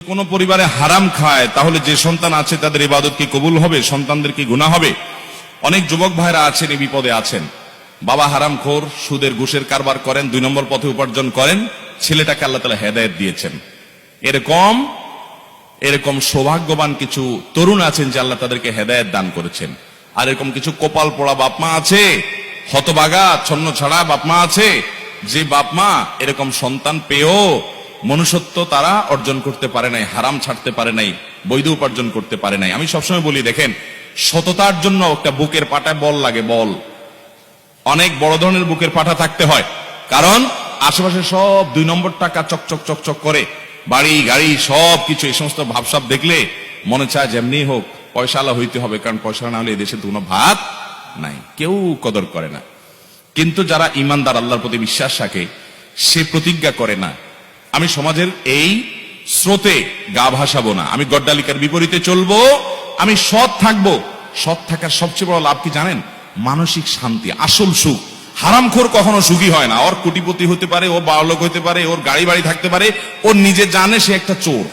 কোন পরিবারে হারাম খায় তাহলে যে সন্তান আছে তাদের ইবাদত কি কবুল হবে, সন্তানদের কি গুনাহ হবে? অনেক যুবক ভাইরা আছেন এই বিপদে আছেন, বাবা হারামখোর, সুদের ঘুষের কারবার করেন, 2 নম্বর পথে উপার্জন করেন, ছেলেটাকে আল্লাহ তাআলা হেদায়েত দিয়েছেন। এরকম সৌভাগ্যবান কিছু তরুণ আছেন যে আল্লাহ তাদেরকে হেদায়েত দান করেছেন। আর এরকম কিছু কপাল পোড়া বাপমা আছে, হতবাগা ছন্ন ছাড়া বাপমা আছে, যে বাপমা এরকম সন্তান পেয়েও মনুষ্যত্ব তারা অর্জন করতে পারে নাই, হারাম ছাড়তে পারে নাই, বৈধ উপার্জন করতে পারে নাই। আমি সবসময় বলি, দেখেন, সততার জন্য একটা বুকের পাটায় বল লাগে, বল, অনেক বড় ধরনের বুকের পাটা থাকতে হয়। কারণ আশেপাশে সব 2 নম্বর টাকা চকচক চকচক করে, বাড়ি গাড়ি সব কিছু, এই সমস্ত ভাবসাব দেখলে মনে চায় যেমনি হোক পয়সাওয়ালা হইতে হবে, কারণ পয়সা না হলে এদেশে কোনো ভাত নাই, কেউ কদর করে না। কিন্তু যারা ইমানদার, আল্লাহর প্রতি বিশ্বাস রাখে, সে প্রতিজ্ঞা করে না, আমি সমাজের এই স্রোতে গা ভাসাবো না, আমি গড্ডালিকার বিপরীতে চলবো, আমি সৎ থাকবো। সৎ থাকার সবচেয়ে বড় লাভ কি জানেন? মানসিক শান্তি, আসল সুখ। হারামখোর কখনো সুখী হয় না। ওর কোটিপতি হতে পারে, ও বড়লোক হতে পারে, ওর গাড়ি বাড়ি থাকতে পারে, ওর নিজে জানে সে একটা চোর,